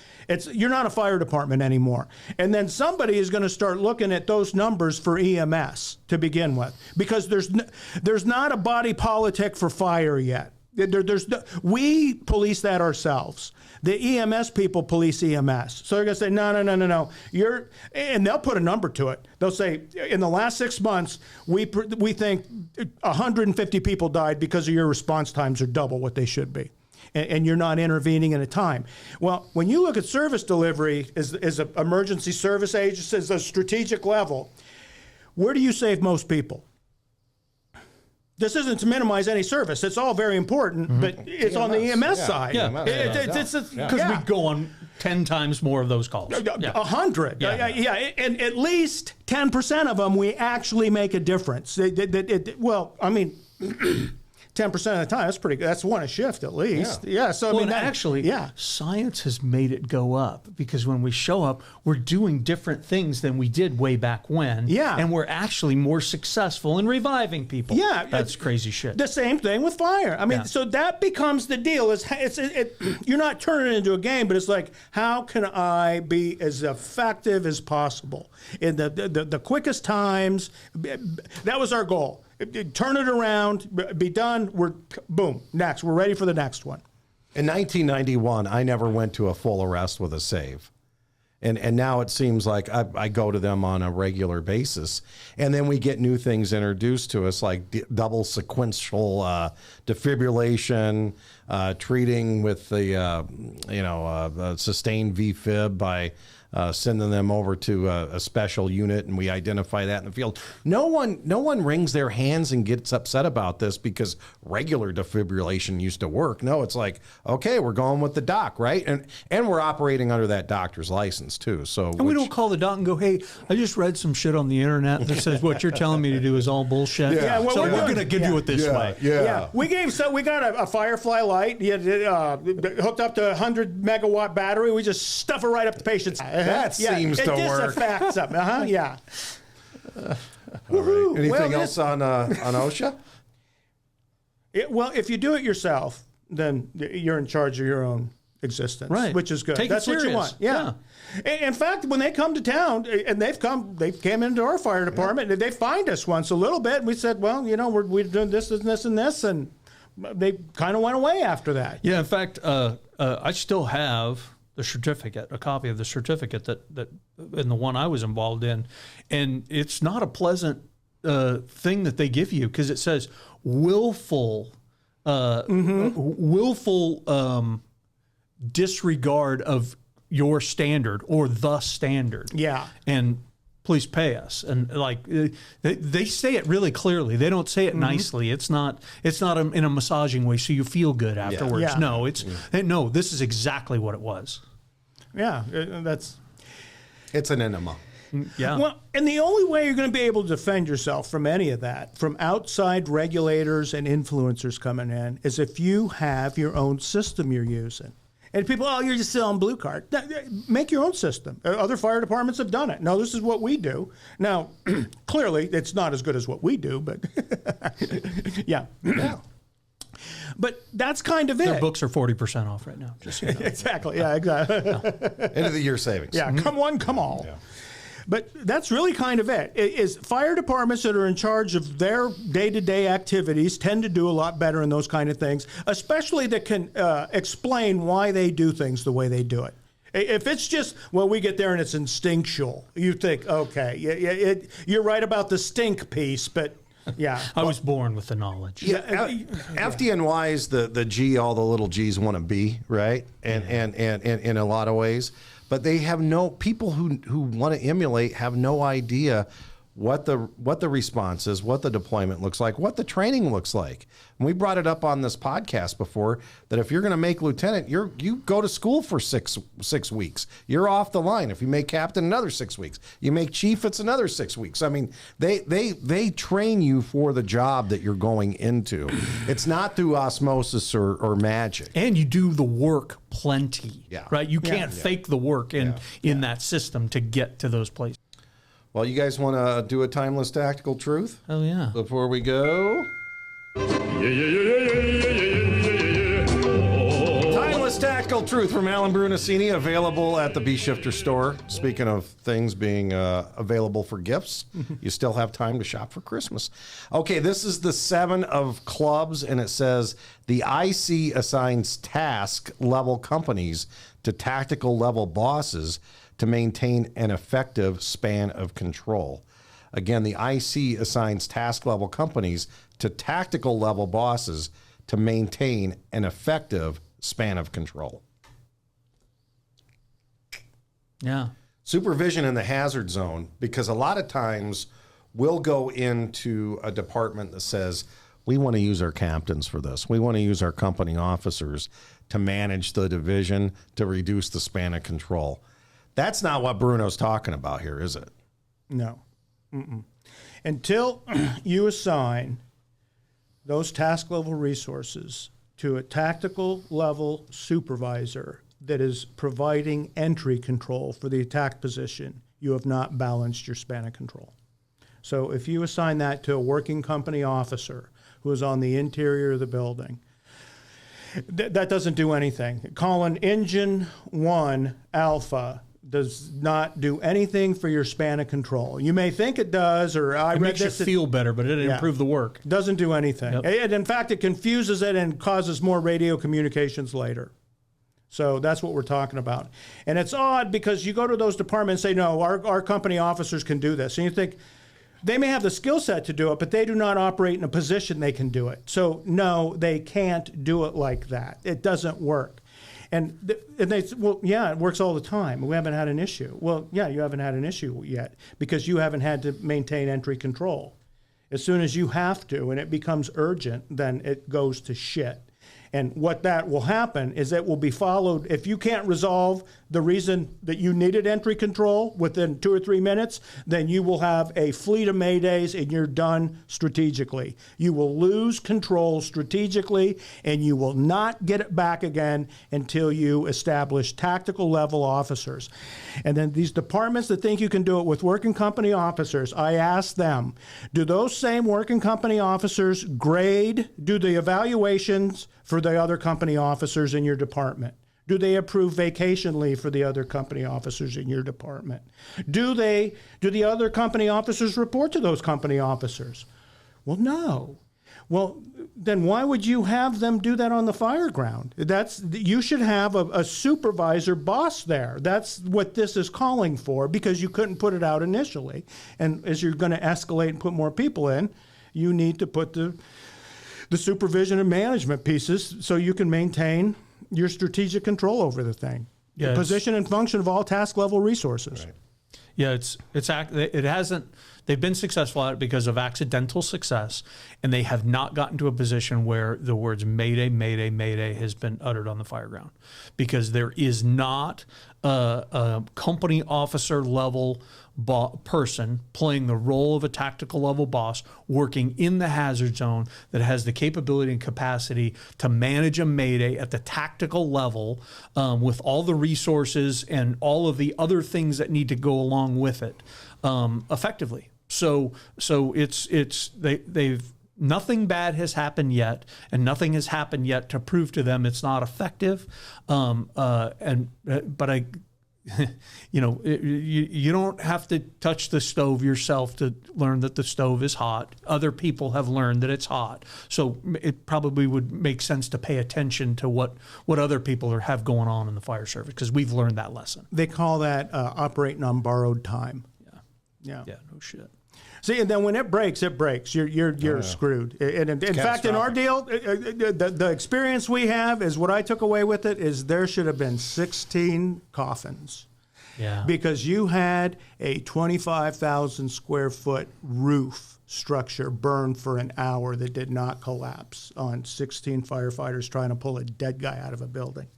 you're not a fire department anymore. And then somebody is going to start looking at those numbers for EMS to begin with, because there's not a body politic for fire yet. We police that ourselves. The EMS people police EMS. So they're going to say, no. And they'll put a number to it. They'll say, in the last 6 months, we think 150 people died because of your response times are double what they should be. And you're not intervening in a time. Well, when you look at service delivery as an emergency service agency, as a strategic level, where do you save most people? This isn't to minimize any service. It's all very important, but it's EMS, on the EMS side. Yeah, because we go on 10 times more of those calls. 100. And at least 10% of them, we actually make a difference. 10% of the time, that's pretty good. That's one a shift at least. Yeah. So science has made it go up, because when we show up, we're doing different things than we did way back when. Yeah. And we're actually more successful in reviving people. Yeah. That's crazy shit. The same thing with fire. So that becomes the deal. You're not turning it into a game, but it's like, how can I be as effective as possible in the quickest times? That was our goal. Turn it around, be done, next. We're ready for the next one. In 1991, I never went to a full arrest with a save. And now it seems like I go to them on a regular basis. And then we get new things introduced to us, like double sequential defibrillation, treating with the sustained VFib by sending them over to a special unit, and we identify that in the field. No one wrings their hands and gets upset about this because regular defibrillation used to work. No, it's like, okay, we're going with the doc, right? And we're operating under that doctor's license too. So we don't call the doc and go, hey, I just read some shit on the internet that says what you're telling me to do is all bullshit. Yeah, well, so we're doing- going to give you it this way. Yeah, we got a Firefly light, hooked up to a 100 megawatt battery. We just stuff it right up the patient's. That seems to work. It disaffects them. Yeah. All right. Anything else on OSHA? Well, if you do it yourself, then you're in charge of your own existence, Right. which is good. Take it That's what you serious. want. Yeah. In fact, when they come to town, and they came into our fire department, and they find us once a little bit, and we said, well, we're doing this and this and this, and they kind of went away after that. Yeah, in fact, I still have the certificate, a copy of the certificate that in the one I was involved in, and it's not a pleasant thing that they give you because it says willful disregard of your standard or the standard. Yeah. And please pay us. And like they say it really clearly. They don't say it nicely. It's not in a massaging way so you feel good afterwards. Yeah. No, no, this is exactly what it was. Yeah, It's an enema. Yeah. Well, and the only way you're going to be able to defend yourself from any of that, from outside regulators and influencers coming in, is if you have your own system you're using. And people, you're just selling blue card. Make your own system. Other fire departments have done it. No, this is what we do. Now, clearly, it's not as good as what we do, but yeah. But that's kind of it. Their books are 40% off right now. Just so you know. Exactly. Yeah, exactly. End of the year savings. Yeah, come one, come all. Yeah. But that's really kind of it. Is fire departments that are in charge of their day-to-day activities tend to do a lot better in those kind of things, especially that can explain why they do things the way they do it. If it's just, well, we get there and it's instinctual, you think, okay, you're right about the stink piece, but yeah. I was born with the knowledge. Yeah, FDNY is the G all the little G's want to be, right? And in a lot of ways. But they have people who want to emulate have no idea what the response is, what the deployment looks like, what the training looks like. And we brought it up on this podcast before that if you're going to make lieutenant, you go to school for six weeks. You're off the line. If you make captain, another 6 weeks. You make chief, it's another 6 weeks. I mean, they train you for the job that you're going into. It's not through osmosis or magic. And you do the work plenty. Yeah. Right? You can't fake the work in that system to get to those places. Well, you guys want to do a timeless tactical truth? Oh, yeah. Before we go? Timeless tactical truth from Alan Brunacini, available at the B-Shifter store. Speaking of things being available for gifts, you still have time to shop for Christmas. Okay, this is the 7 of clubs, and it says the IC assigns task level companies to tactical level bosses to maintain an effective span of control. Again, the IC assigns task level companies to tactical level bosses to maintain an effective span of control. Yeah. Supervision in the hazard zone, because a lot of times we'll go into a department that says, we want to use our captains for this. We want to use our company officers to manage the division to reduce the span of control. That's not what Bruno's talking about here, is it? No. Until you assign those task level resources to a tactical level supervisor that is providing entry control for the attack position, you have not balanced your span of control. So if you assign that to a working company officer who is on the interior of the building, that doesn't do anything. Calling Engine 1 Alpha does not do anything for your span of control. You may think it does, or I It read makes you this. feel better, but it didn't improve the work. Doesn't do anything. Yep. And in fact, it confuses it and causes more radio communications later. So that's what we're talking about. And it's odd because you go to those departments and say, no, our company officers can do this. And you think they may have the skill set to do it, but they do not operate in a position they can do it. So no, they can't do it like that. It doesn't work. And they say, well, yeah, it works all the time. We haven't had an issue. Well, yeah, you haven't had an issue yet because you haven't had to maintain entry control. As soon as you have to and it becomes urgent, then it goes to shit. And what that will happen is it will be followed. If you can't resolve the reason that you needed entry control within 2 or 3 minutes, then you will have a fleet of maydays and you're done strategically. You will lose control strategically and you will not get it back again until you establish tactical level officers. And then these departments that think you can do it with working company officers, I ask them, do those same working company officers do the evaluations for the other company officers in your department? Do they approve vacation leave for the other company officers in your department? Do the other company officers report to those company officers? Well, no. Well, then why would you have them do that on the fire ground? You should have a supervisor boss there. That's what this is calling for because you couldn't put it out initially. And as you're going to escalate and put more people in, you need to put the supervision and management pieces so you can maintain your strategic control over the thing. Yeah, the position and function of all task level resources. Right. Yeah, they've been successful at it because of accidental success, and they have not gotten to a position where the words Mayday, Mayday, Mayday has been uttered on the fire ground, because there is not a company officer level person playing the role of a tactical level boss working in the hazard zone that has the capability and capacity to manage a Mayday at the tactical level with all the resources and all of the other things that need to go along with it effectively. So they've nothing bad has happened yet, and nothing has happened yet to prove to them it's not effective. You don't have to touch the stove yourself to learn that the stove is hot. Other people have learned that it's hot. So it probably would make sense to pay attention to what other people have going on in the fire service, because we've learned that lesson. They call that operating on borrowed time. Yeah, no shit. See, and then when it breaks, it breaks. You're screwed. And in fact, in our deal, the experience we have is what I took away with it is there should have been 16 coffins. Yeah. Because you had a 25,000 square foot roof structure burned for an hour that did not collapse on 16 firefighters trying to pull a dead guy out of a building.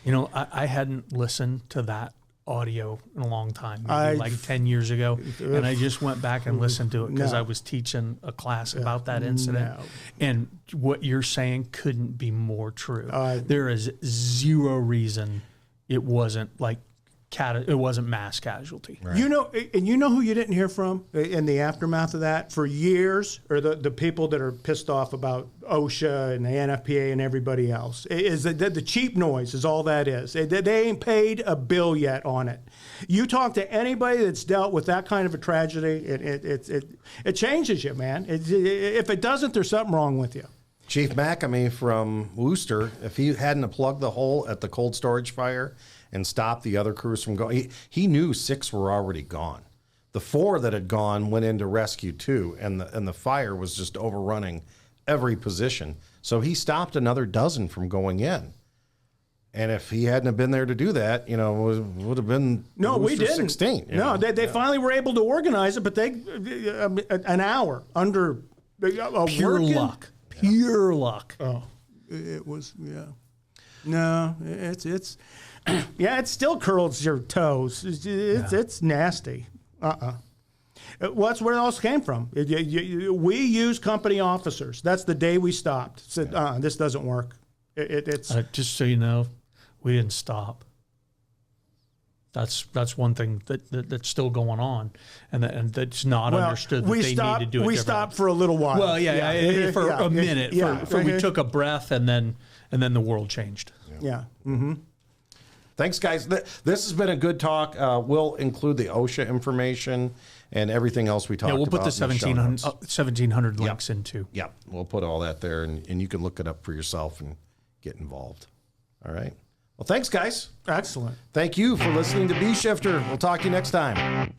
I hadn't listened to that audio in a long time, maybe like 10 years ago, and I just went back and listened to it because I was teaching a class about that incident. And what you're saying couldn't be more true. There is zero reason it wasn't it wasn't mass casualty. Right. And you know who you didn't hear from in the aftermath of that for years, or the people that are pissed off about Osha and the Nfpa and everybody else, is that the cheap noise is all that is. They ain't paid a bill yet on it. You talk to anybody that's dealt with that kind of a tragedy, it changes you, man. If it doesn't, there's something wrong with you. Chief McAmey from Worcester, if he hadn't plugged the hole at the cold storage fire and stopped the other crews from going, he knew 6 were already gone. The 4 that had gone went into rescue 2, and the fire was just overrunning every position. So he stopped another dozen from going in. And if he hadn't have been there to do that, it would have been we didn't. 16. They finally were able to organize it, but an hour under pure luck. Pure luck. Oh, it was, yeah. No, it's yeah, it still curls your toes. It's nasty. Well, that's where it all came from. We use company officers. That's the day we stopped. Said, this doesn't work. It's just so you know, we didn't stop. That's one thing that's still going on, and that's not understood that they need to do it. We stopped for a little while. Well, for a minute. We took a breath, and then the world changed. Yeah. Mm-hmm. Thanks, guys. This has been a good talk. We'll include the OSHA information and everything else we talked about. Yeah, we'll put the 1,700 links into. Yeah, we'll put all that there, and you can look it up for yourself and get involved. All right. Well, thanks, guys. Excellent. Thank you for listening to B Shifter. We'll talk to you next time.